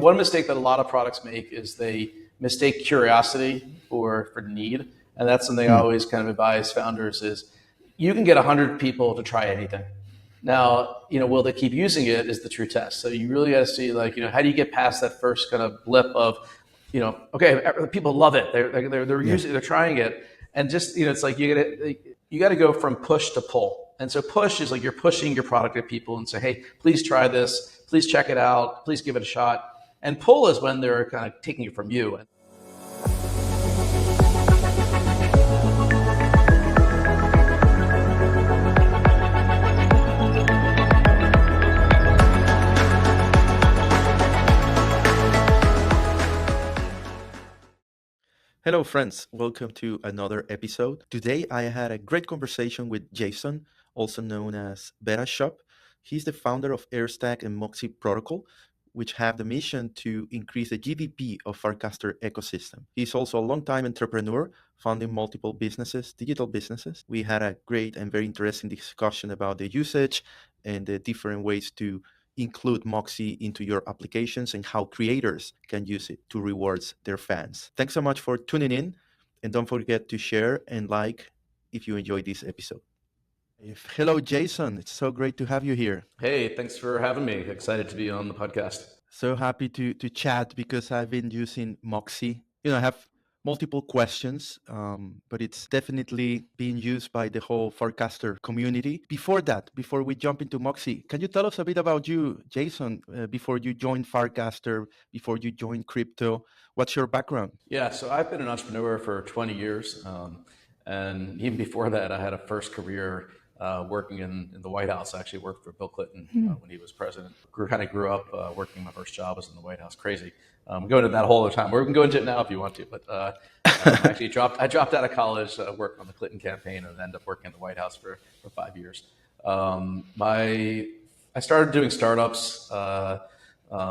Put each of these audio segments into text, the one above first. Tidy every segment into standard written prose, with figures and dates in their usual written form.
One mistake that a lot of products make is they mistake curiosity for need. And that's something I always kind of advise founders is you can get 100 people to try anything. Now, will they keep using it is the true test. So you really got to see how do you get past that first kind of blip of, okay, people love it. They're using, they're trying it. And just, it's like you got to go from push to pull. And so push is like you're pushing your product at people and say, hey, please try this. Please check it out. Please give it a shot. And pull is when they're kind of taking it from you. Hello friends, welcome to another episode. Today I had a great conversation with Jason, also known as Beta Shop. He's the founder of Airstack and Moxie Protocol, which have the mission to increase the GDP of Farcaster ecosystem. He's also a long-time entrepreneur, founding multiple businesses, digital businesses. We had a great and very interesting discussion about the usage and the different ways to include Moxie into your applications and how creators can use it to reward their fans. Thanks so much for tuning in, and don't forget to share and like if you enjoyed this episode. Hello, Jason. It's so great to have you here. Hey, thanks for having me. Excited to be on the podcast. So happy to chat because I've been using Moxie. I have multiple questions, but it's definitely being used by the whole Farcaster community. Before we jump into Moxie, can you tell us a bit about you, Jason, before you joined Farcaster, before you joined crypto? What's your background? Yeah, so I've been an entrepreneur for 20 years. And even before that, I had a first career working in the White House. I actually worked for Bill Clinton when he was president. Kind of grew up working. My first job was in the White House. Crazy. Go into that whole other time. We can go into it now if you want to. But I dropped out of college, worked on the Clinton campaign, and ended up working in the White House for 5 years. I started doing startups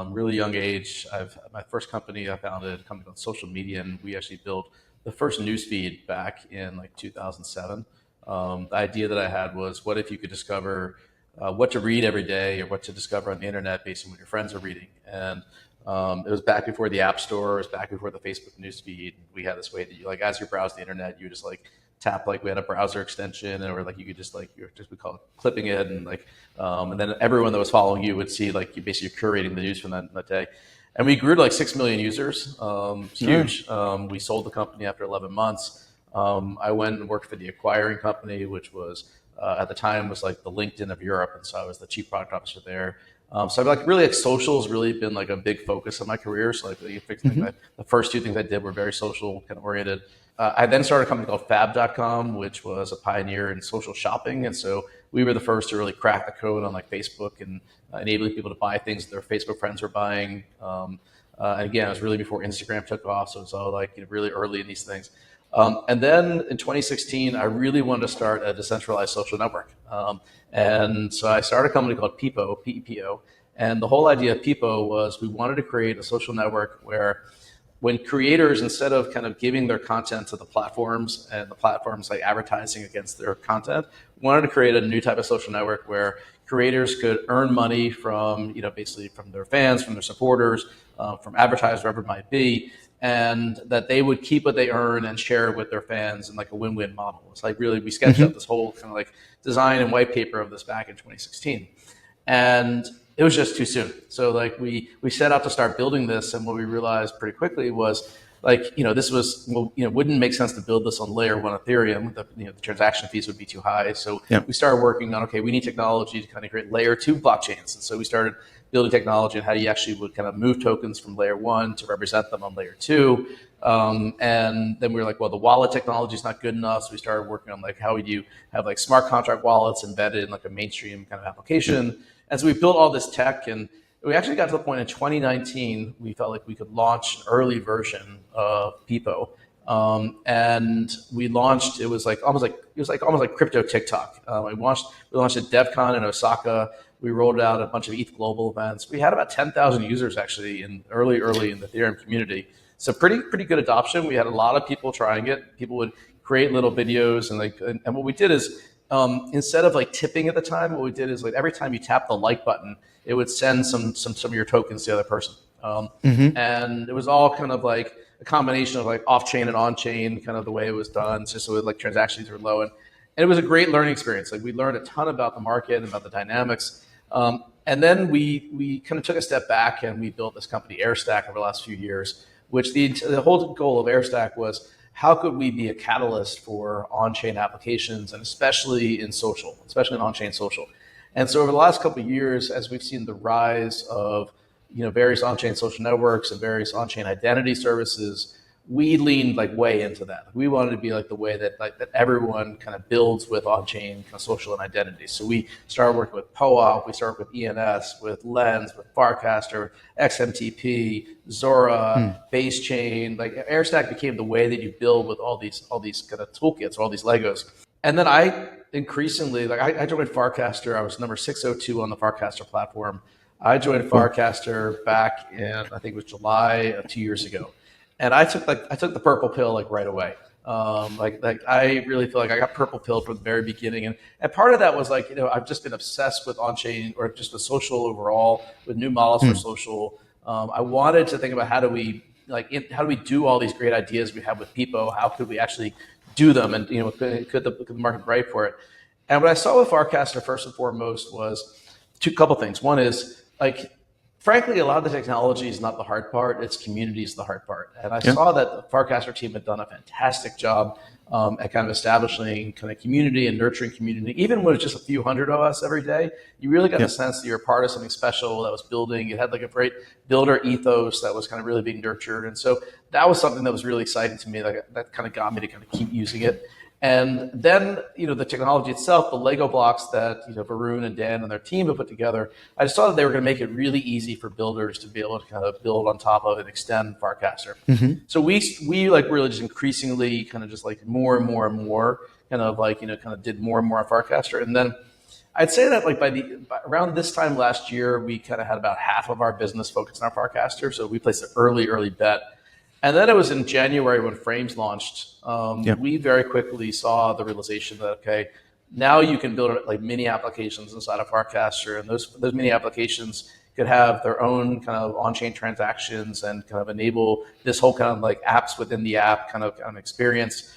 really young age. My first company I founded, a company called Social Media, and we actually built the first newsfeed back in like 2007. The idea that I had was, what if you could discover what to read every day or what to discover on the internet based on what your friends are reading? And it was back before the App Store. It was back before the Facebook newsfeed. We had this way that you as you browse the internet, you just tap we had a browser extension, or you could just we call it clipping it, and and then everyone that was following you would see you basically curating the news from that day. And we grew to 6 million users. It's huge. We sold the company after 11 months. I went and worked for the acquiring company, which was at the time was the LinkedIn of Europe, and so I was the chief product officer there. So I've social has really been a big focus of my career. So the first two things I did were very social kind of oriented. I then started a company called Fab.com, which was a pioneer in social shopping, and so we were the first to really crack the code on Facebook and enabling people to buy things that their Facebook friends were buying. And again, it was really before Instagram took off, so it's all really early in these things. And then in 2016, I really wanted to start a decentralized social network. And so I started a company called Peepo, P-E-P-O. And the whole idea of Peepo was we wanted to create a social network where when creators, instead of kind of giving their content to the platforms and the platforms advertising against their content, wanted to create a new type of social network where creators could earn money from, basically from their fans, from their supporters, from advertisers, wherever it might be, and that they would keep what they earn and share it with their fans in a win-win model. It's really, we sketched out this whole kind of design and white paper of this back in 2016. And it was just too soon. So we set out to start building this, and what we realized pretty quickly was this was, wouldn't make sense to build this on layer 1 Ethereum. The transaction fees would be too high. So we started working on, we need technology to kind of create layer 2 blockchains. And so we started building technology on how you actually would kind of move tokens from layer 1 to represent them on layer 2. And then we were the wallet technology is not good enough. So we started working on how would you have smart contract wallets embedded in a mainstream kind of application. And so we built all this tech, and we actually got to the point in 2019, we felt we could launch an early version of Peepo. And we launched, it was almost like crypto TikTok. We launched at DevCon in Osaka. We rolled out a bunch of ETH global events. We had about 10,000 users actually in early in the Ethereum community. So pretty good adoption. We had a lot of people trying it. People would create little videos, and what we did is, instead of tipping at the time, what we did is every time you tap the like button, it would send some of your tokens to the other person. Hmm. And it was all kind of like a combination of like off-chain and on-chain, kind of the way it was done, just so like transactions were low. And it was a great learning experience. Like we learned a ton about the market and about the dynamics. And then we kind of took a step back and we built this company Airstack over the last few years, which the whole goal of Airstack was how could we be a catalyst for on-chain applications, and especially in social, especially in on-chain social. And so over the last couple of years, as we've seen the rise of various on-chain social networks and various on-chain identity services, we leaned like way into that. We wanted to be like the way that that everyone kind of builds with on-chain kind of social and identity. So we started working with POAP, we started with ENS, with Lens, with Farcaster, XMTP, Zora, Base Chain. Like Airstack became the way that you build with all these kind of toolkits, all these Legos. And then I increasingly I joined Farcaster. I was number 602 on the Farcaster platform. I joined Well, Farcaster back in I think it was July of 2 years ago, and I took the purple pill like right away. Like I really feel like I got purple pill from the very beginning, and part of that was like I've just been obsessed with on chain or just with social overall, with new models for social. I wanted to think about how do we do all these great ideas we have with people? How could we actually do them? And could the market be right for it? And what I saw with Farcaster first and foremost was couple things. One is like, frankly, a lot of the technology is not the hard part; it's community is the hard part. And I yeah, saw that the Farcaster team had done a fantastic job at kind of establishing kind of community and nurturing community. Even when it's just a few hundred of us every day, you really got yeah, the sense that you're a part of something special that was building. It had like a great builder ethos that was kind of really being nurtured, and so that was something that was really exciting to me. Like that kind of got me to kind of keep using it. And then, the technology itself, the Lego blocks that, Varun and Dan and their team have put together, I just saw that they were going to make it really easy for builders to be able to kind of build on top of and extend Farcaster. hmm, So we like really just increasingly kind of just like more and more and more kind of like, kind of did more and more on Farcaster. And then I'd say that like by around this time last year, we kind of had about half of our business focused on Farcaster. So we placed an early bet. And then it was in January when Frames launched. yeah, We very quickly saw the realization that okay, now you can build like mini applications inside of Farcaster, and those mini applications could have their own kind of on-chain transactions and kind of enable this whole kind of like apps within the app kind of experience.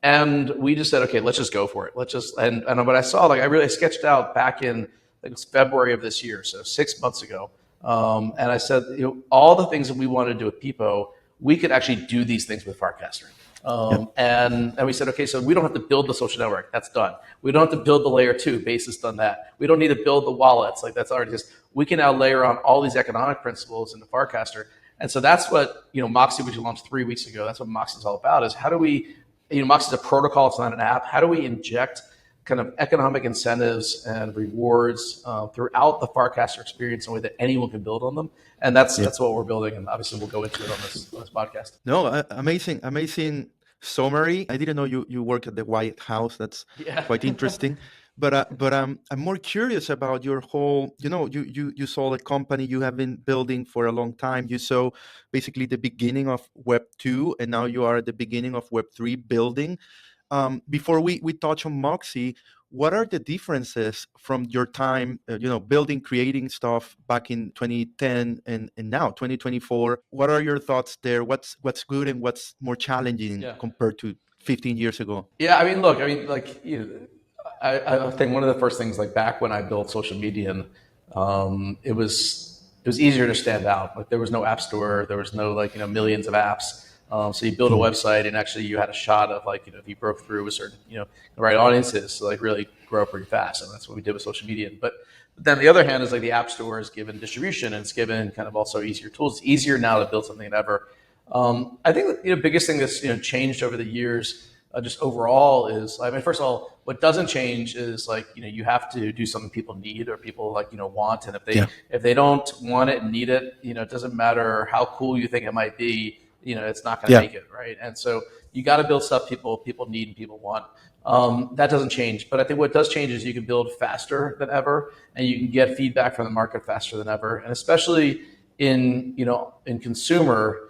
And we just said, okay, let's just go for it. Let's just and what I saw, like I really sketched out back in like it was February of this year, so 6 months ago. And I said, all the things that we wanted to do with Peepo, we could actually do these things with Farcaster. yeah, And we said, okay, so we don't have to build the social network. That's done. We don't have to build the layer 2. Base has done that. We don't need to build the wallets. Like that's already just, we can now layer on all these economic principles into Farcaster. And so that's what, Moxie, which we launched 3 weeks ago, that's what Moxie is all about, is how do we, Moxie is a protocol, it's not an app. How do we inject kind of economic incentives and rewards throughout the Farcaster experience in a way that anyone can build on them? And that's yeah. what we're building. And obviously we'll go into it on this podcast. No, amazing summary. I didn't know you work at the White House. That's Yeah. quite interesting. But I'm more curious about your whole. You saw the company you have been building for a long time. You saw basically the beginning of Web 2, and now you are at the beginning of Web 3 building. Before we touch on Moxie, what are the differences from your time, building, creating stuff back in 2010 and now 2024? What are your thoughts there? What's good and what's more challenging Yeah. compared to 15 years ago? Yeah. I mean, look, like, I think one of the first things, like back when I built social media, and it was easier to stand out. Like there was no app store, there was no like millions of apps. So you build a Hmm. website, and actually you had a shot of like if you broke through a certain the right audiences, to like really grow pretty fast, and that's what we did with social media. But then the other hand is like the app store is given distribution, and it's given kind of also easier tools. It's easier now to build something than ever. I think the biggest thing that's changed over the years, just overall, is I mean, first of all, what doesn't change is like you have to do something people need or people like want, and Yeah, if they don't want it and need it, it doesn't matter how cool you think it might be, it's not going to yeah, make it, right? And so you got to build stuff people need and people want. That doesn't change, but I think what does change is you can build faster than ever, and you can get feedback from the market faster than ever, and especially in consumer.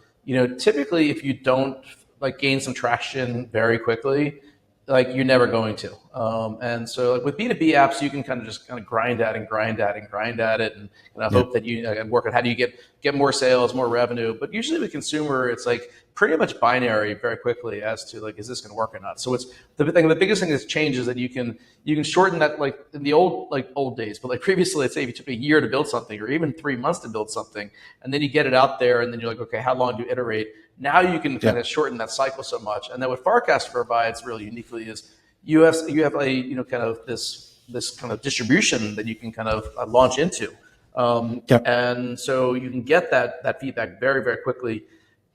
Typically if you don't like gain some traction very quickly, like you're never going to. And so like with B2B apps, you can kind of just kind of grind at and grind at and grind at it and hope that you and work on how do you get more sales, more revenue. But usually with consumer, it's like pretty much binary very quickly as to like, is this going to work or not? So it's the biggest thing that's changed is that you can shorten that, like in the old days, but like previously, let's say if you took a year to build something or even 3 months to build something, and then you get it out there and then you're like, okay, how long do you iterate? Now you can kind of shorten that cycle so much. And then what Farcaster provides really uniquely is you have a kind of this kind of distribution that you can kind of launch into, and so you can get that feedback very very quickly.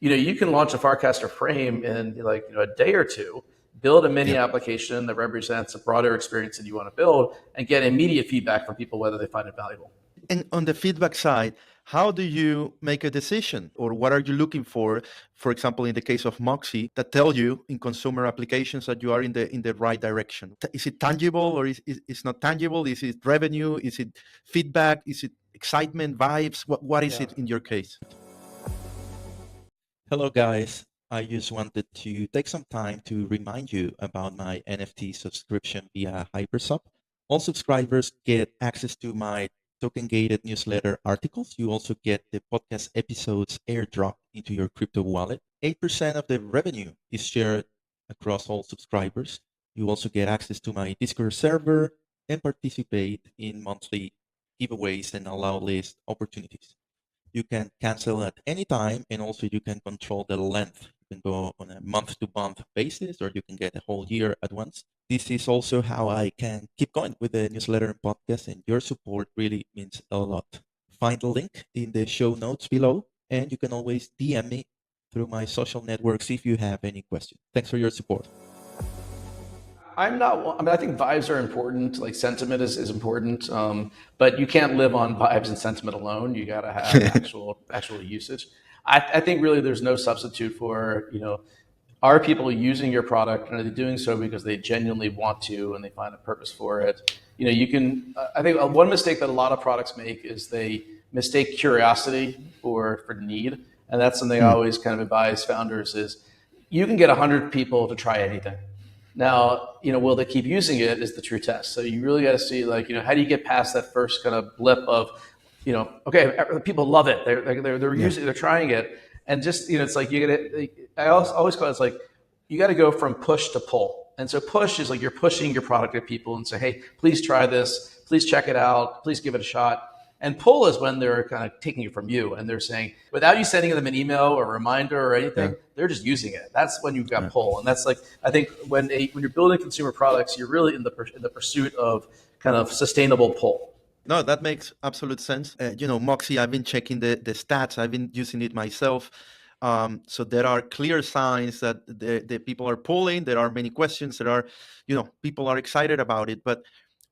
You can launch a Farcaster frame in like a day or two, build a mini application that represents a broader experience that you want to build, and get immediate feedback from people whether they find it valuable. And on the feedback side, how do you make a decision, or what are you looking for example, in the case of Moxie, that tell you in consumer applications that you are in the right direction? Is it tangible or is it not tangible? Is it revenue? Is it feedback? Is it excitement, vibes? What is it in your case? Hello, guys. I just wanted to take some time to remind you about my NFT subscription via Hypersub. All subscribers get access to my token-gated newsletter articles. You also get the podcast episodes airdropped into your crypto wallet. 8% of the revenue is shared across all subscribers. You also get access to my Discord server and participate in monthly giveaways and allow list opportunities. You can cancel at any time, and also you can control the length. You can go on a month-to-month basis, or you can get a whole year at once. This is also how I can keep going with the newsletter and podcast, and your support really means a lot. Find the link in the show notes below, and you can always DM me through my social networks if you have any questions. Thanks for your support. I think vibes are important. Like sentiment is important, but you can't live on vibes and sentiment alone. You got to have actual usage. I think really there's no substitute for, are people using your product, and are they doing so because they genuinely want to and they find a purpose for it? I think one mistake that a lot of products make is they mistake curiosity for need, and that's something I always kind of advise founders is you can get 100 people to try anything. Now, will they keep using it is the true test. So you really got to see, like, how do you get past that first kind of blip of, okay, people love it. They're using, they're trying it, and just it's like I always call it, it's like you got to go from push to pull. And so push is like you're pushing your product at people and say, hey, please try this, please check it out, please give it a shot. And pull is when they're kind of taking it from you and they're saying, without you sending them an email or a reminder or anything, they're just using it. That's when you've got pull. And that's like, I think when you're building consumer products, you're really in the pursuit of kind of sustainable pull. No, that makes absolute sense. Moxie, I've been checking the stats. I've been using it myself. So there are clear signs that the people are pulling. There are many questions. There are, people are excited about it. But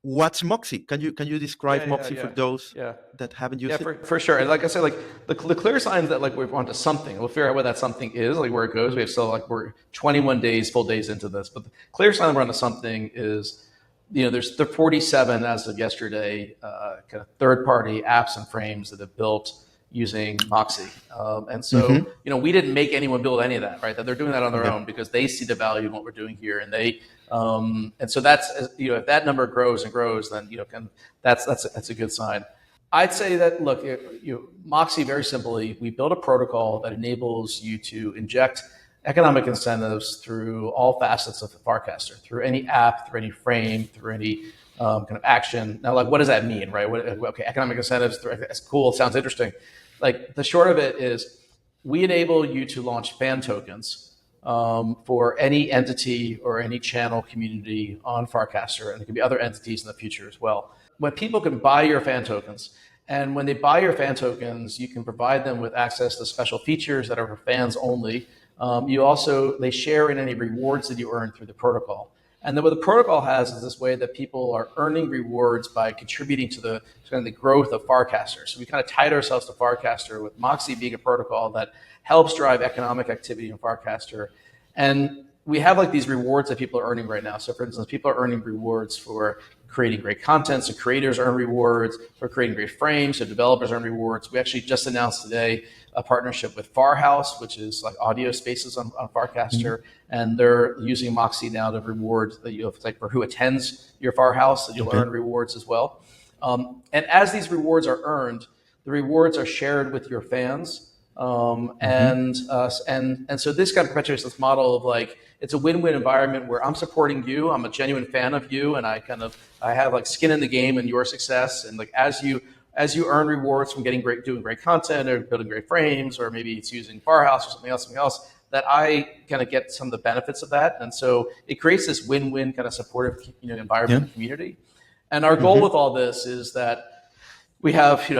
what's Moxie? Can you describe Moxie for those that haven't used it? For sure. And like I said, like the clear signs that like we've onto something. We'll figure out what that something is, like where it goes. We have still like we're 21 full days into this, but the clear sign we're onto something is, there's 47 as of yesterday, kind of third-party apps and frames that have built using Moxie. And so, we didn't make anyone build any of that, right? That they're doing that on their own because they see the value in what we're doing here, and they and so that's if that number grows and grows, then that's a good sign. I'd say that look, Moxie, very simply, we built a protocol that enables you to inject economic incentives through all facets of Farcaster, through any app, through any frame, through any kind of action. Now, like, what does that mean, right? Okay, economic incentives, that's cool, sounds interesting. Like, the short of it is we enable you to launch fan tokens for any entity or any channel community on Farcaster, and there can be other entities in the future as well. When people can buy your fan tokens, and when they buy your fan tokens, you can provide them with access to special features that are for fans only. They share in any rewards that you earn through the protocol. And then what the protocol has is this way that people are earning rewards by contributing to the growth of Farcaster. So we kind of tied ourselves to Farcaster, with Moxie being a protocol that helps drive economic activity in Farcaster. And we have like these rewards that people are earning right now. So for instance, people are earning rewards for creating great content, so creators earn rewards. For creating great frames, so developers earn rewards. We actually just announced today a partnership with Firehouse, which is like audio spaces on Farcaster, and they're using Moxie now to reward like for who attends your Firehouse, that you'll earn rewards as well. And as these rewards are earned, the rewards are shared with your fans. And so this kind of perpetuates this model of like, it's a win-win environment where I'm supporting you, I'm a genuine fan of you, and I have like skin in the game and your success. And like as you earn rewards from doing great content or building great frames, or maybe it's using Firehouse or something else, that I kind of get some of the benefits of that. And so it creates this win-win kind of supportive environment and community. And our goal with all this is that we have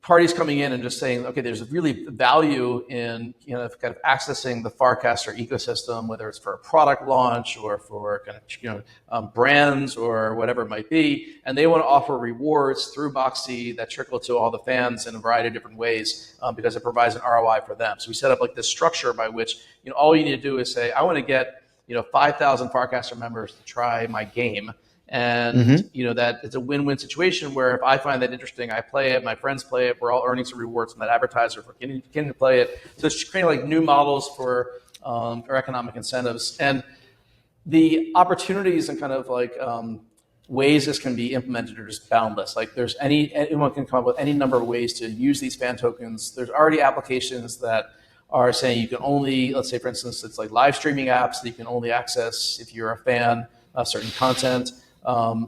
parties coming in and just saying, okay, there's really value in kind of accessing the Farcaster ecosystem, whether it's for a product launch or for kind of brands or whatever it might be, and they want to offer rewards through Moxie that trickle to all the fans in a variety of different ways because it provides an ROI for them. So we set up like this structure by which all you need to do is say, I want to get 5,000 Farcaster members to try my game. And that it's a win-win situation where if I find that interesting, I play it, my friends play it, we're all earning some rewards from that advertiser for continuing to play it. So it's creating like new models for economic incentives, and the opportunities and kind of like ways this can be implemented are just boundless. Like anyone can come up with any number of ways to use these fan tokens. There's already applications that are saying you can only, let's say for instance, it's like live streaming apps that you can only access if you're a fan of certain content.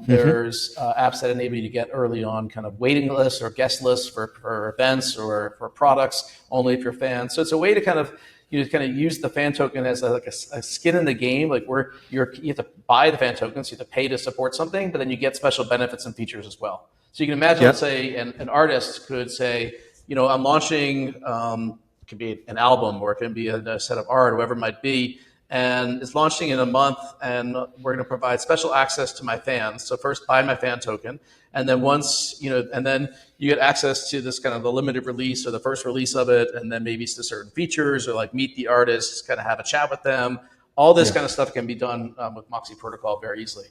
There's apps that enable you to get early on kind of waiting lists or guest lists for events or for products only if you're fans. So it's a way to kind of use the fan token as a skin in the game, like where you have to buy the fan tokens, you have to pay to support something, but then you get special benefits and features as well. So you can imagine, let's say an artist could say, I'm launching, it could be an album or it can be a set of art, whatever it might be, and it's launching in a month, and we're going to provide special access to my fans. So first buy my fan token, and then once, and then you get access to this kind of the limited release or the first release of it, and then maybe to certain features or like meet the artists, kind of have a chat with them. All this kind of stuff can be done with Moxie Protocol very easily.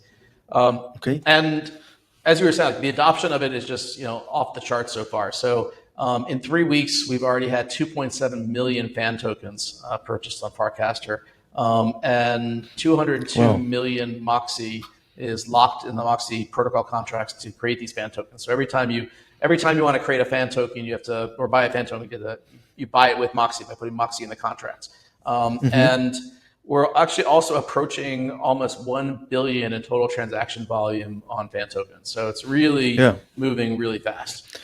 And as you were saying, the adoption of it is just, off the charts so far. So in 3 weeks, we've already had 2.7 million fan tokens purchased on Farcaster. And 202 million Moxie is locked in the Moxie protocol contracts to create these fan tokens. So every time you want to create a fan token, you have to, or buy a fan token, you buy it with Moxie by putting Moxie in the contracts. And we're actually also approaching almost 1 billion in total transaction volume on fan tokens. So it's really moving really fast.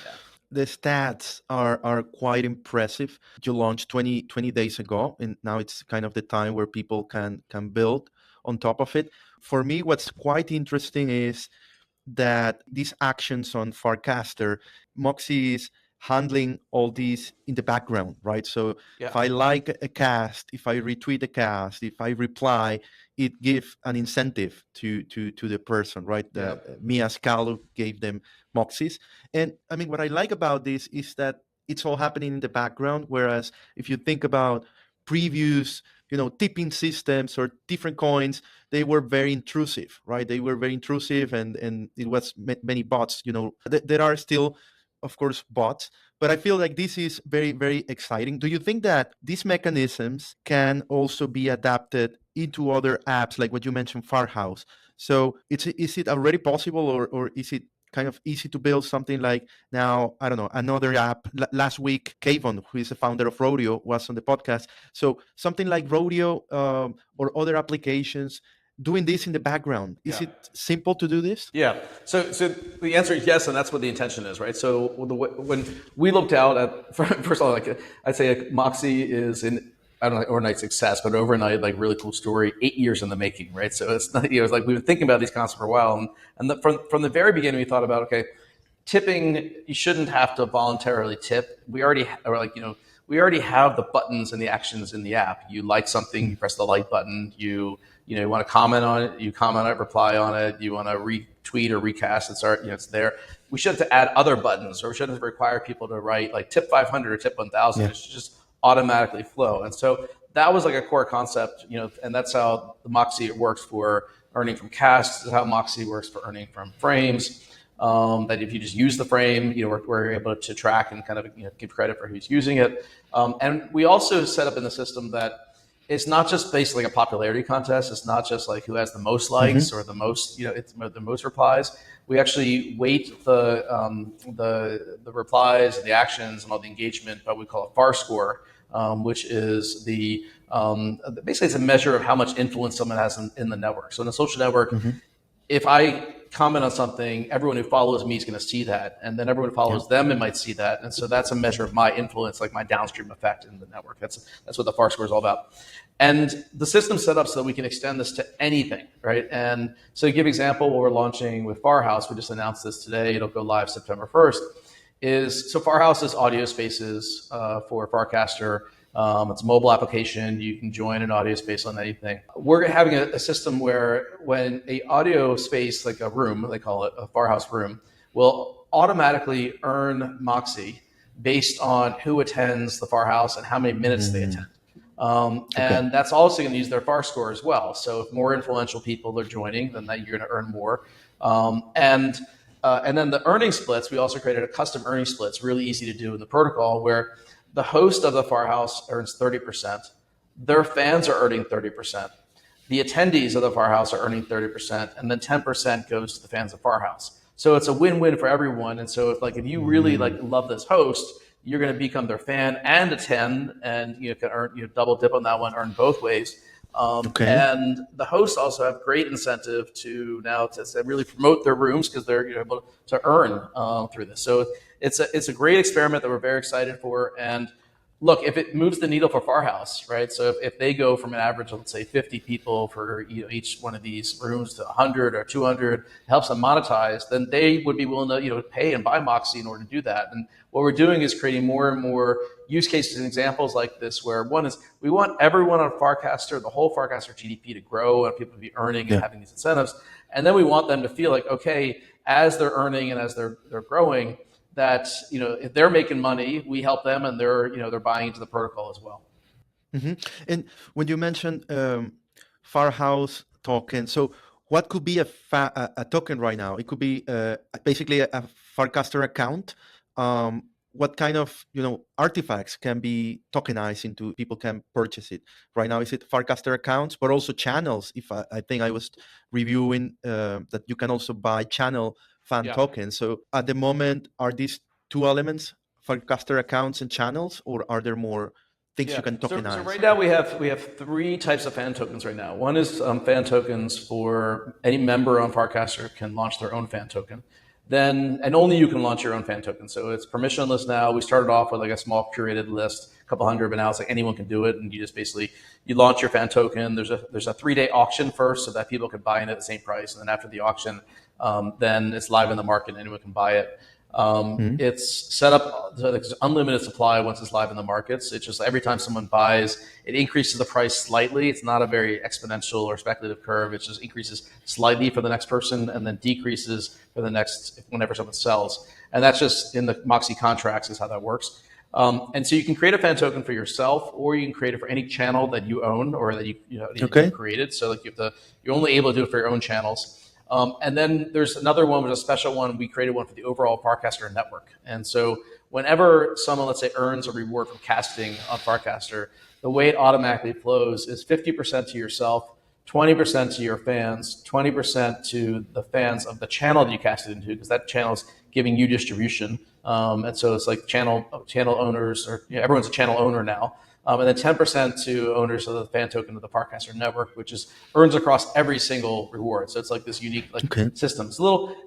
The stats are quite impressive. You launched 20 days ago, and now it's kind of the time where people can build on top of it. For me, what's quite interesting is that these actions on Farcaster, Moxie is handling all these in the background, right? So if I like a cast, if I retweet a cast, if I reply, it gives an incentive to the person, right? Mia Scalo gave them Moxies. And I mean, what I like about this is that it's all happening in the background. Whereas if you think about previous, tipping systems or different coins, they were very intrusive, right? They were very intrusive, and it was many bots. There are still, of course, bots, but I feel like this is very, very exciting. Do you think that these mechanisms can also be adapted into other apps, like what you mentioned, Firehouse? So is it already possible, or is it kind of easy to build something like now, I don't know, another app? Last week, Kayvon, who is the founder of Rodeo, was on the podcast. So something like Rodeo or other applications doing this in the background. Is it simple to do this? Yeah. So the answer is yes, and that's what the intention is, right? So when we looked out at, first of all, like I'd say Moxie is I don't know, overnight success, but overnight, like really cool story, 8 years in the making, right? So it's not, it's like we've been thinking about these concepts for a while. And from the very beginning, we thought about, okay, tipping, you shouldn't have to voluntarily tip. We already have the buttons and the actions in the app. You like something, you press the like button, you want to comment on it, you comment on it, reply on it, you want to retweet or recast, it's there. We shouldn't have to add other buttons, or we shouldn't have to require people to write like tip 500 or tip 1,000. It should just automatically flow. And so that was like a core concept, and that's how the Moxie works for earning from casts. This is how Moxie works for earning from frames. That if you just use the frame, we're able to track and kind of give credit for who's using it. And we also set up in the system that it's not just basically a popularity contest. It's not just like who has the most likes or the most, it's the most replies. We actually weight the replies and the actions and all the engagement, but we call it FAR score, which is basically it's a measure of how much influence someone has in the network. So in a social network, if I comment on something, everyone who follows me is going to see that, and then everyone who follows them, it might see that, and so that's a measure of my influence, like my downstream effect in the network. That's what the FAR score is all about. And the system's set up so that we can extend this to anything, right? And so to give example, what we're launching with Firehouse, we just announced this today, it'll go live September 1st, so Firehouse is audio spaces for Farcaster. It's a mobile application. You can join an audio space on anything. We're having a system where when a audio space, like a room, they call it a Firehouse room, will automatically earn Moxie based on who attends the Firehouse and how many minutes they attend. And that's also going to use their FAR score as well. So if more influential people are joining, then you're going to earn more. And then the earning splits, we also created a custom earning splits, really easy to do in the protocol, where the host of the Firehouse earns 30%. Their fans are earning 30%. The attendees of the Firehouse are earning 30%, and then 10% goes to the fans of Firehouse. So it's a win-win for everyone. And so if you really love this host, you're going to become their fan and attend, and you can earn double dip on that one, earn both ways. And the hosts also have great incentive to really promote their rooms because they're able to earn through this. So it's a great experiment that we're very excited for. And look, if it moves the needle for Firehouse, right? So if they go from an average of, let's say, 50 people for each one of these rooms to 100 or 200, helps them monetize, then they would be willing to pay and buy Moxie in order to do that. And what we're doing is creating more and more use cases and examples like this, where one is we want everyone on Farcaster, the whole Farcaster GDP, to grow and people to be earning and having these incentives. And then we want them to feel like, okay, as they're earning and as they're growing, that if they're making money, we help them, and they're buying into the protocol as well. And when you mentioned Firehouse token, so what could be a token right now? It could be basically a Farcaster account. What kind of artifacts can be tokenized into people can purchase it? Right now, is it Farcaster accounts, but also channels? If I think I was reviewing that you can also buy channel fan tokens. So at the moment, are these two elements, Farcaster accounts and channels, or are there more things you can tokenize? So right now we have three types of fan tokens right now. One is fan tokens for any member on Farcaster can launch their own fan token. And only you can launch your own fan token. So it's permissionless now. We started off with like a small curated list, a couple hundred, but now it's like anyone can do it. And you just basically, you launch your fan token. There's a 3-day auction first so that people can buy it at the same price. And then after the auction, then it's live in the market and anyone can buy it. It's set up so there's unlimited supply once it's live in the markets. It's just every time someone buys, it increases the price slightly. It's not a very exponential or speculative curve. It just increases slightly for the next person and then decreases for the next whenever someone sells. And that's just in the Moxie contracts is how that works. And so you can create a fan token for yourself, or you can create it for any channel that you own or that you created. So like you're only able to do it for your own channels. And then there's another one, which is a special one. We created one for the overall Farcaster network. And so whenever someone, let's say, earns a reward from casting on Farcaster, the way it automatically flows is 50% to yourself, 20% to your fans, 20% to the fans of the channel that you casted into, because that channel is giving you distribution. And so it's like channel owners, or everyone's a channel owner now. And then 10% to owners of the fan token of the Farcaster network, which earns across every single reward. So it's like this unique system. It's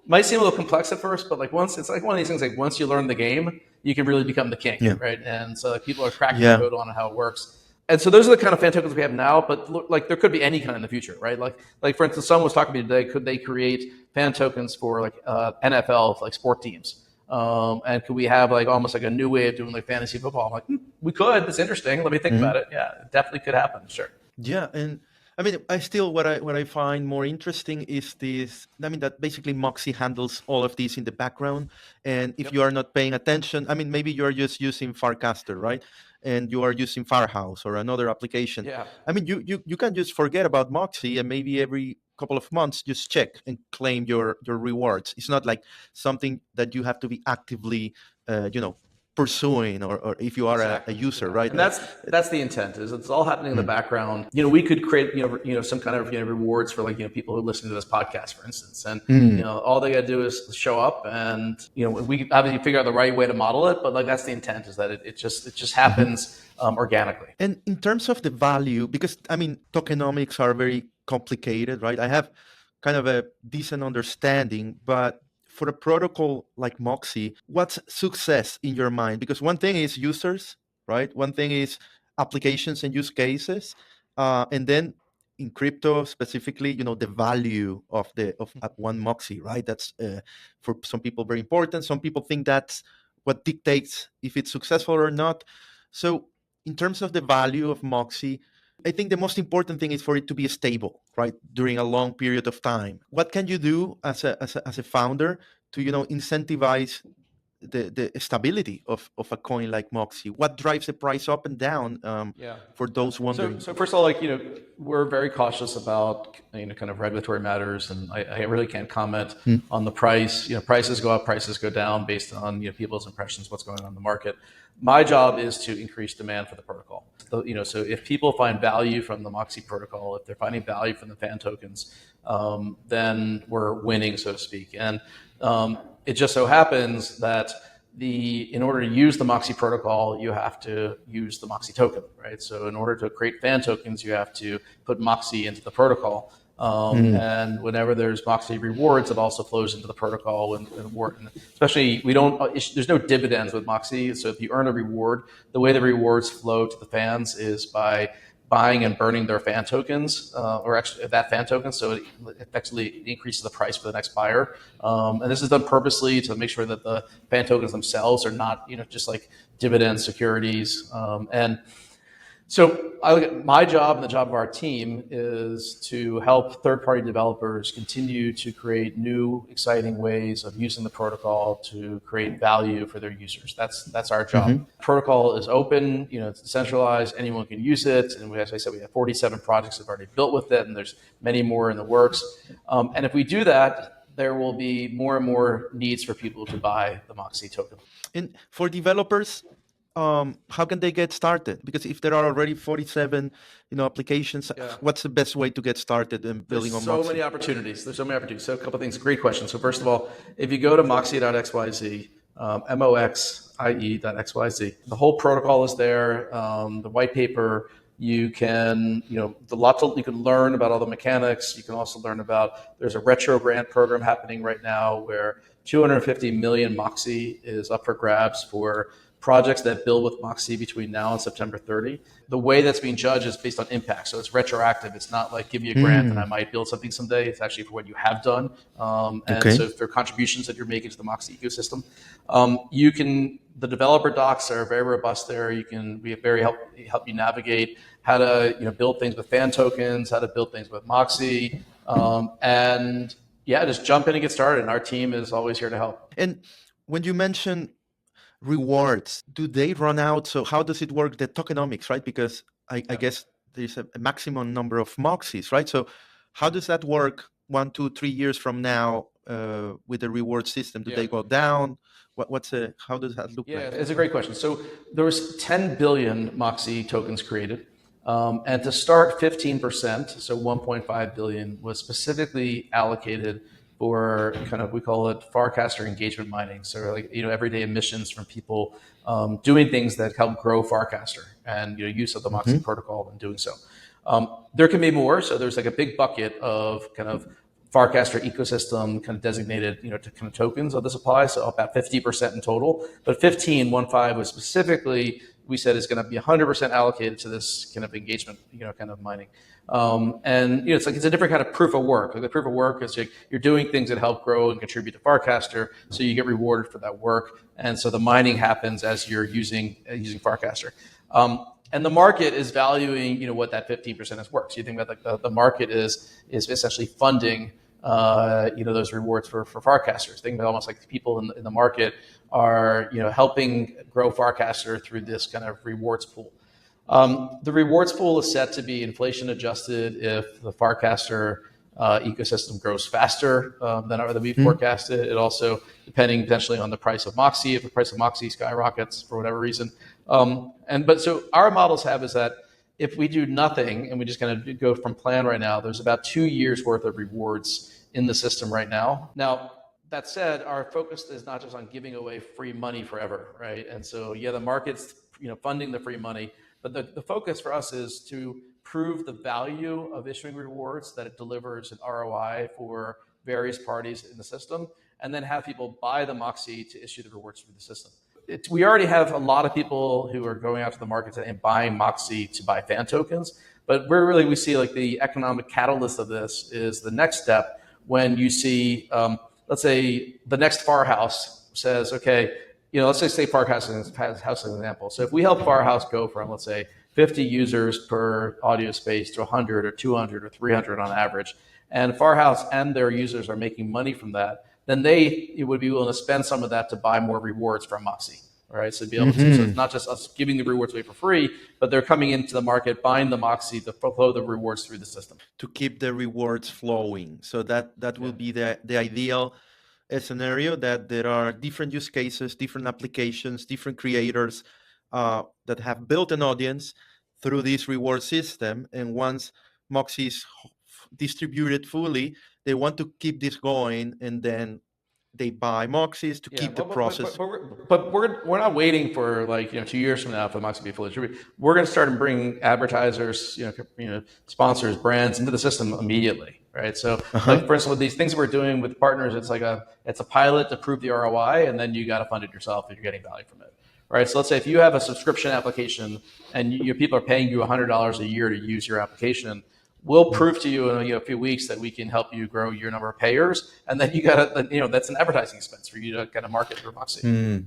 might seem a little complex at first, but it's like one of these things. Like once you learn the game, you can really become the king, right? And so people are cracking the code on how it works. And so those are the kind of fan tokens we have now. But there could be any kind in the future, right? Like for instance, someone was talking to me today. Could they create fan tokens for NFL sport teams? And could we have almost like a new way of doing fantasy football? I'm like, we could. That's interesting. Let me think about it. Yeah, it definitely could happen. Sure. Yeah, and I mean, what I find more interesting is this. I mean, that basically Moxie handles all of this in the background, and if you are not paying attention, I mean, maybe you are just using Farcaster, right? And you are using Firehouse or another application. Yeah. I mean, you can just forget about Moxie, and maybe every couple of months, just check and claim your rewards. It's not like something that you have to be actively, pursuing, or if you are a Exactly. user, right? And that's the intent. Is it's all happening in the background. We could create some kind of rewards for people who listen to this podcast, for instance, and all they got to do is show up, and we obviously figure out the right way to model it, but that's the intent, is that it just happens organically. And in terms of the value, because tokenomics are very complicated, right? I have kind of a decent understanding, but for a protocol like Moxie, what's success in your mind? Because one thing is users, right? One thing is applications and use cases, and then in crypto specifically, the value of one Moxie, right? That's for some people very important. Some people think that's what dictates if it's successful or not. So in terms of the value of Moxie, I think the most important thing is for it to be stable, right, during a long period of time. What can you do as a founder to incentivize the stability of a coin like Moxie? What drives the price up and down? For those wondering. So first of all, we're very cautious about kind of regulatory matters, and I really can't comment on the price. Prices go up, prices go down based on people's impressions, what's going on in the market. My job is to increase demand for the protocol. So if people find value from the Moxie protocol, if they're finding value from the fan tokens, then we're winning, so to speak. And it just so happens that in order to use the Moxie protocol, you have to use the Moxie token, right? So in order to create fan tokens, you have to put Moxie into the protocol. And whenever there's Moxie rewards, it also flows into the protocol. And especially, there's no dividends with Moxie. So if you earn a reward, the way the rewards flow to the fans is by buying and burning their fan tokens, or actually that fan token. So it effectively increases the price for the next buyer. And this is done purposely to make sure that the fan tokens themselves are not, just like dividend securities. And so my job and the job of our team is to help third-party developers continue to create new, exciting ways of using the protocol to create value for their users. That's our job. Protocol is open, it's decentralized, anyone can use it. And as I said, we have 47 projects that have already built with it, and there's many more in the works. And if we do that, there will be more and more needs for people to buy the Moxie token. And for developers, how can they get started? Because if there are already 47, applications, what's the best way to get started in building on Moxie? There's so many opportunities. So a couple of things. Great question. So first of all, if you go to Moxie.xyz, Moxie.xyz, the whole protocol is there. The white paper, you can, you can learn about all the mechanics. You can also learn about, there's a retro grant program happening right now where 250 million Moxie is up for grabs for projects that build with Moxie between now and September 30. The way that's being judged is based on impact. So it's retroactive. It's not like give me a grant and I might build something someday. It's actually for what you have done. And so if there are contributions that you're making to the Moxie ecosystem, the developer docs are very robust there. We help you navigate how to build things with fan tokens, how to build things with Moxie. And just jump in and get started. And our team is always here to help. And when you mention rewards, do they run out? So how does it work, the tokenomics, right? Because I guess there's a maximum number of Moxies, right? So how does that work 1, 2, 3 years from now with the reward system? Do they go down? How does that look like? Yeah, it's a great question. So there was 10 billion Moxie tokens created. And to start, 15%, so 1.5 billion, was specifically allocated for we call it Farcaster engagement mining. So everyday emissions from people doing things that help grow Farcaster and use of the Moxie protocol in doing so. There can be more. So there's a big bucket of Farcaster ecosystem designated to tokens of the supply. So about 50% in total, but 15 was specifically, we said, is going to be 100% allocated to this engagement mining. And it's a different kind of proof of work. The proof of work is you're doing things that help grow and contribute to Farcaster, so you get rewarded for that work. And so the mining happens as you're using Farcaster. And the market is valuing what that 15% is worth. So you think about the market is essentially funding those rewards for Farcasters. Think about almost like people in the market are helping grow Farcaster through this kind of rewards pool. The rewards pool is set to be inflation adjusted if the Farcaster ecosystem grows faster than we forecasted. It also, depending potentially on the price of Moxie, if the price of Moxie skyrockets for whatever reason. So our models have is that if we do nothing and we just kind of go from plan right now, there's about 2 years worth of rewards in the system right now. Now, that said, our focus is not just on giving away free money forever, right? And so, yeah, the market's funding the free money, but the focus for us is to prove the value of issuing rewards, that it delivers an ROI for various parties in the system, and then have people buy the Moxie to issue the rewards through the system. We already have a lot of people who are going out to the market today and buying Moxie to buy fan tokens, but we see like the economic catalyst of this is the next step when you see, let's say the next Firehouse says, okay, let's say Farcaster as an example. So if we help Firehouse go from, let's say, 50 users per audio space to 100 or 200 or 300 on average, and Firehouse and their users are making money from that, then they would be willing to spend some of that to buy more rewards from Moxie. All right, so be able to, so it's not just us giving the rewards away for free, but they're coming into the market, buying the Moxie to flow the rewards through the system. To keep the rewards flowing. So that will be the ideal scenario, that there are different use cases, different applications, different creators that have built an audience through this reward system. And once Moxie is distributed fully, they want to keep this going, and then they buy Moxies to keep the process. But we're not waiting for 2 years from now for Moxie to be fully distributed. We're going to start bringing advertisers, sponsors, brands into the system immediately, right? So, like for instance, with these things that we're doing with partners, it's a pilot to prove the ROI, and then you got to fund it yourself if you're getting value from it, right? So let's say if you have a subscription application and your people are paying you $100 a year to use your application, we'll prove to you in a few weeks that we can help you grow your number of payers, and then you got to, that's an advertising expense for you to kind of market your Moxie.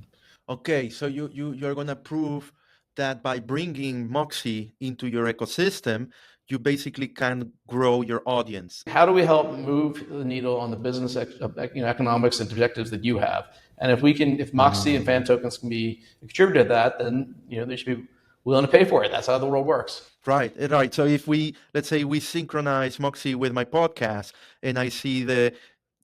Okay, so you're gonna prove that by bringing Moxie into your ecosystem, you basically can grow your audience. How do we help move the needle on the business economics and objectives that you have? And if Moxie and fan tokens can be contributed to that, then they should be willing to pay for it. That's how the world works. Right. So if let's say we synchronize Moxie with my podcast, and I see the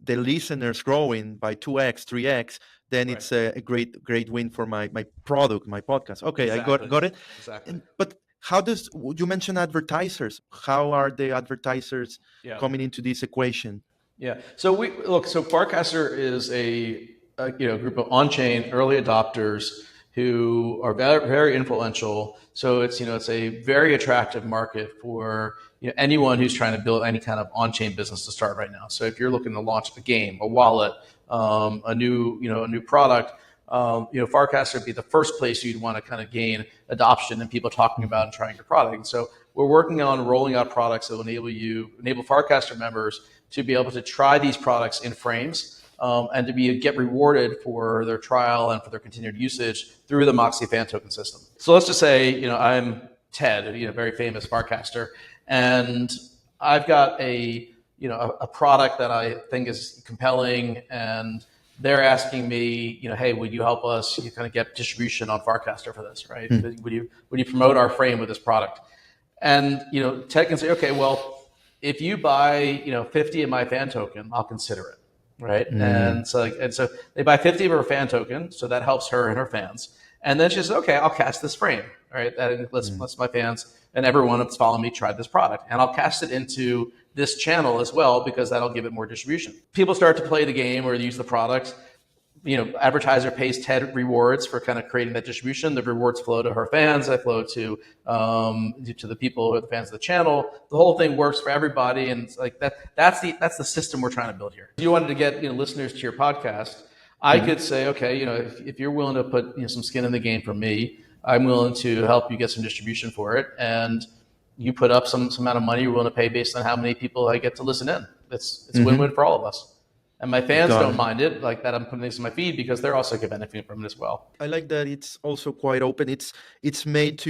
listeners growing by 2x, 3x, then it's a great win for my product, my podcast. Okay, exactly. I got it. Exactly. But how does you mention advertisers? How are the advertisers coming into this equation? Yeah. So Farcaster is a group of on-chain early adopters who are very, very influential. So it's a very attractive market for anyone who's trying to build any kind of on-chain business to start right now. So if you're looking to launch a game, a wallet, a new product, Farcaster would be the first place you'd want to kind of gain adoption and people talking about and trying your product. And so we're working on rolling out products that will enable Farcaster members to be able to try these products in frames. And to get rewarded for their trial and for their continued usage through the Moxie fan token system. So let's just say, I'm Ted, very famous Farcaster, and I've got a product that I think is compelling, and they're asking me, hey, would you help us kind of get distribution on Farcaster for this, right? Would you promote our frame with this product? And Ted can say, okay, well, if you buy 50 of my fan token, I'll consider it. Right. And so they buy 50 of her fan token. So that helps her and her fans. And then she says, okay, I'll cast this frame. Right. That lets my fans and everyone that's following me try this product. And I'll cast it into this channel as well, because that'll give it more distribution. People start to play the game or use the product. Advertiser pays Ted rewards for kind of creating that distribution. The rewards flow to her fans. They flow to the people who are the fans of the channel. The whole thing works for everybody, and it's like that. That's the system we're trying to build here. If you wanted to get listeners to your podcast, I could say, okay, if you're willing to put some skin in the game for me, I'm willing to help you get some distribution for it, and you put up some amount of money you're willing to pay based on how many people I get to listen in. It's win-win for all of us. And my fans don't mind it, like that I'm putting this in my feed, because they're also benefiting from it as well. I like that it's also quite open. It's made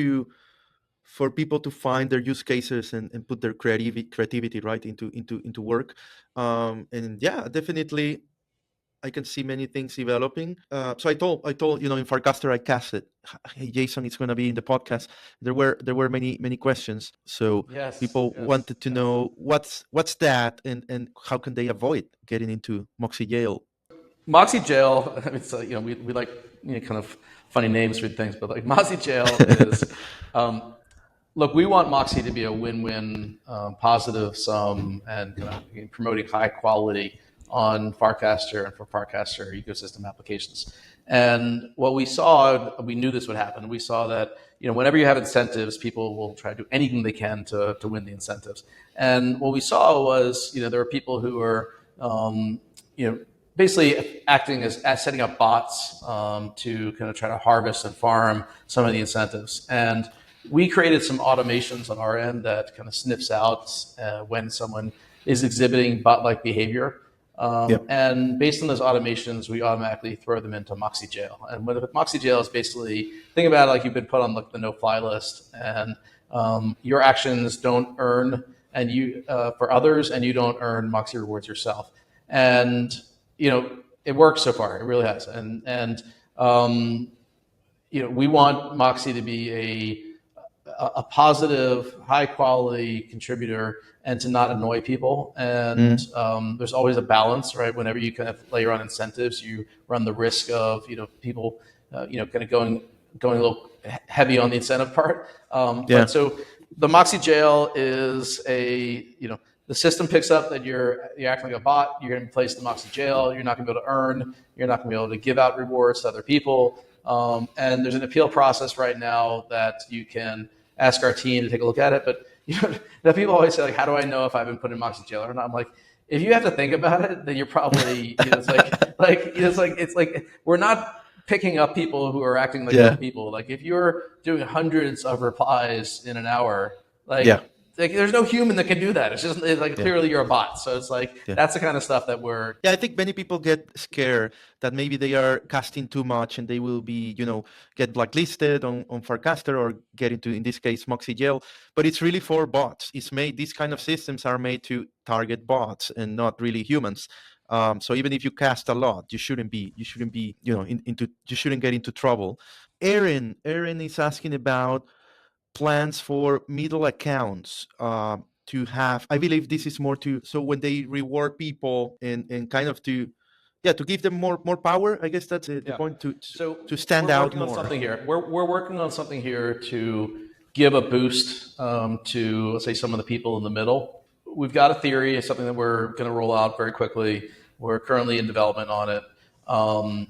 for people to find their use cases and put their creativity right into work. And yeah, definitely I can see many things developing. So I told in Farcaster I casted, hey Jason, it's going to be in the podcast. There were many questions. So Yes, people wanted to know what's that, and how can they avoid getting into Moxie jail. Moxie Jail. It's we like kind of funny names for things, but like Moxie Jail is. Look, we want Moxie to be a win-win, positive sum, and kind of promoting high quality on Farcaster and for Farcaster ecosystem applications. And what we saw, we knew this would happen. We saw that whenever you have incentives, people will try to do anything they can to win the incentives. And what we saw was there were people who were basically acting as setting up bots to kind of try to harvest and farm some of the incentives. And we created some automations on our end that kind of sniffs out when someone is exhibiting bot-like behavior. Yep. And based on those automations, we automatically throw them into Moxie Jail. And with Moxie Jail is basically, think about it like you've been put on the no-fly list, and your actions don't earn and you for others, and you don't earn Moxie rewards yourself. And it works so far. It really has. And we want Moxie to be a positive, high quality contributor and to not annoy people. And there's always a balance, right? Whenever you kind of layer on incentives, you run the risk of people kind of going a little heavy on the incentive part. But so the Moxie Jail is the system picks up that you're acting like a bot. You're going to be placed in Moxie Jail. You're not going to be able to earn. You're not going to be able to give out rewards to other people. And there's an appeal process right now that you can ask our team to take a look at it. But that people always say, like, how do I know if I've been put in Moxie Jail or not? I'm like, if you have to think about it, then you're probably it's like we're not picking up people who are acting like other people. Like if you're doing hundreds of replies in an hour, like there's no human that can do that. It's clearly you're a bot. So it's like that's the kind of stuff that we're. Yeah, I think many people get scared that maybe they are casting too much and they will be, get blacklisted on Farcaster or get into, in this case, Moxie jail. But it's really for bots. These kind of systems are made to target bots and not really humans. So even if you cast a lot, you shouldn't be, you shouldn't get into trouble. Aaron is asking about plans for middle accounts to have. I believe this is more so when they reward people and kind of to give them more power. I guess that's the point to stand out more. We're working on something here to give a boost to, let's say, some of the people in the middle. We've got a theory, something that we're going to roll out very quickly. We're currently in development on it.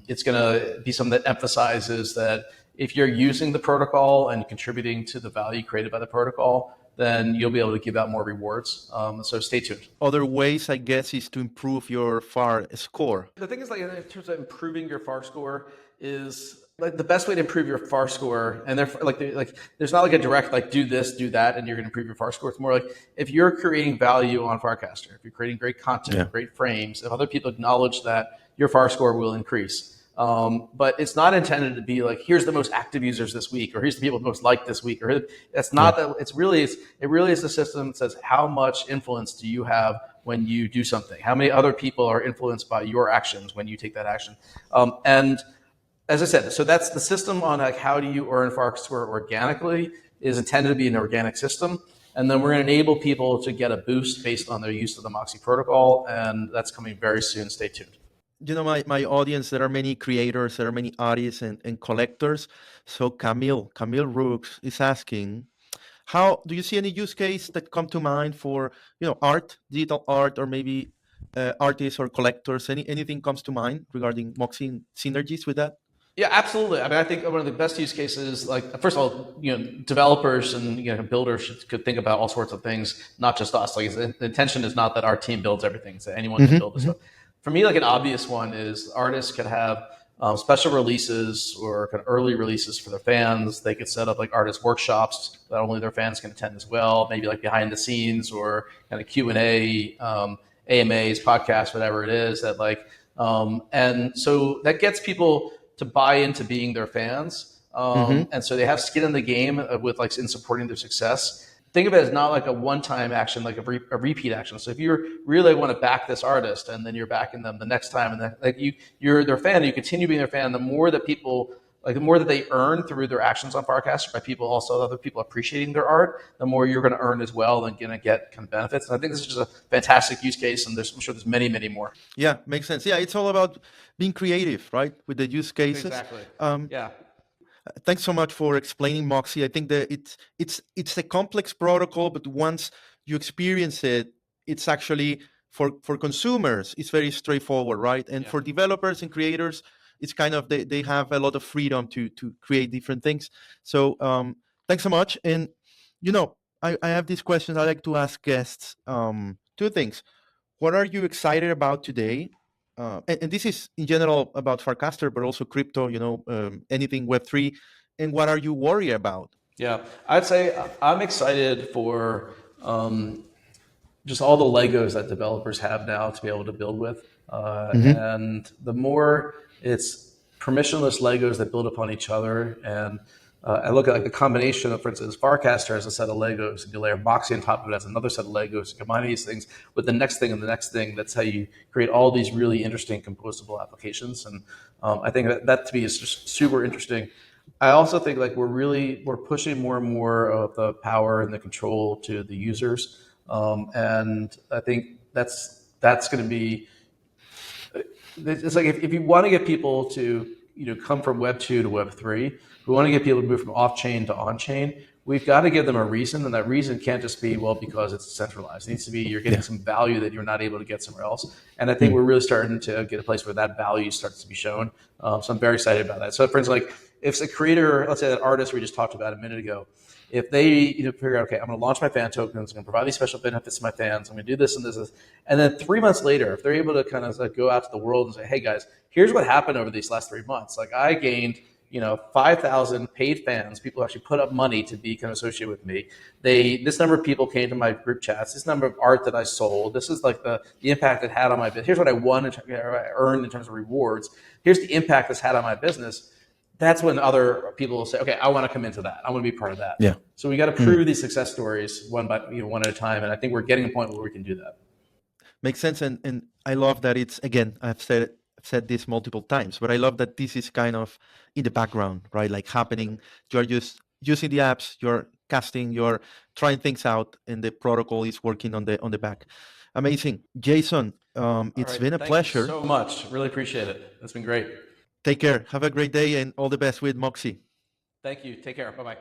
It's going to be something that emphasizes that if you're using the protocol and contributing to the value created by the protocol, then you'll be able to give out more rewards. So stay tuned. Other ways, I guess, is to improve your FAR score. The thing is, like, in terms of improving your FAR score is like the best way to improve your FAR score. And there's not like a direct, like, do this, do that, and you're going to improve your FAR score. It's more like if you're creating value on Farcaster, if you're creating great content, great frames, if other people acknowledge that, your FAR score will increase. But it's not intended to be like, here's the most active users this week, or here's the people most liked this week, or that's not that. It really is a system that says, how much influence do you have when you do something? How many other people are influenced by your actions when you take that action? And as I said, so that's the system on like how do you earn FAR score organically is intended to be an organic system. And then we're going to enable people to get a boost based on their use of the Moxie protocol. And that's coming very soon. Stay tuned. My audience, there are many creators, there are many artists and collectors. So Camille Rooks is asking, how do you see any use case that come to mind for art, digital art, or maybe artists or collectors? Anything comes to mind regarding Moxie synergies with that? Yeah, absolutely. I mean, I think one of the best use cases, like, first of all, developers and builders could think about all sorts of things, not just us. Like, the intention is not that our team builds everything; so anyone can build this stuff. For me, like, an obvious one is artists could have special releases or kind of early releases for their fans. They could set up like artist workshops that only their fans can attend as well, maybe like behind the scenes or kind of Q&A, AMAs, podcasts, whatever it is that and so that gets people to buy into being their fans. And so they have skin in the game with in supporting their success. think of it as not like a one-time action, like a repeat action. So if you really want to back this artist, and then you're backing them the next time, and then like you're their fan, and you continue being their fan, the more that people like the more that they earn through their actions on Farcaster by people also other people appreciating their art, the more you're going to earn as well and going to get kind of benefits. And I think this is just a fantastic use case, and I'm sure there's many, many more. Yeah, makes sense. Yeah, it's all about being creative, right, with the use cases. Exactly. Yeah. Thanks so much for explaining Moxie. I think that it's a complex protocol, but once you experience it, it's actually for consumers, it's very straightforward, right? And for developers and creators, it's kind of they have a lot of freedom to create different things. So thanks so much. And I have these questions I like to ask guests. Two things. What are you excited about today? And this is in general about Farcaster, but also crypto, anything Web3. And what are you worried about? Yeah, I'd say I'm excited for just all the Legos that developers have now to be able to build with. And the more it's permissionless Legos that build upon each other. And I look at like the combination of, for instance, Farcaster has a set of Legos, and you layer Moxie on top of it as another set of Legos. You combine these things with the next thing and the next thing. That's how you create all these really interesting composable applications. And I think that to me is just super interesting. I also think like we're pushing more and more of the power and the control to the users, and I think that's going to be. It's like if you want to get people to come from Web 2 to Web 3, we want to get people to move from off chain to on chain. We've got to give them a reason, and that reason can't just be because it's centralized. It needs to be you're getting some value that you're not able to get somewhere else. And I think we're really starting to get a place where that value starts to be shown. So I'm very excited about that. So for instance, like if a creator, let's say that artist we just talked about a minute ago, if they figure out, okay, I'm going to launch my fan tokens, I'm going to provide these special benefits to my fans, I'm going to do this and this, and then 3 months later, if they're able to kind of like go out to the world and say, hey guys, here's what happened over these last 3 months. Like I gained 5,000 paid fans, people who actually put up money to be kind of associated with me. This number of people came to my group chats. This number of art that I sold. This is like the impact it had on my business. Here's what I won, I earned in terms of rewards. Here's the impact this had on my business. That's when other people will say, okay, I want to come into that. I want to be part of that. Yeah. So we got to prove these success stories one at a time. And I think we're getting a point where we can do that. Makes sense. And I love that it's, again, I've said this multiple times, but I love that this is kind of in the background, right? Like happening. You're just using the apps, you're casting, you're trying things out, and the protocol is working on the back. Amazing. Jason, it's been a pleasure. Thank you so much. Really appreciate it. It's been great. Take care. Have a great day and all the best with Moxie. Thank you. Take care. Bye-bye.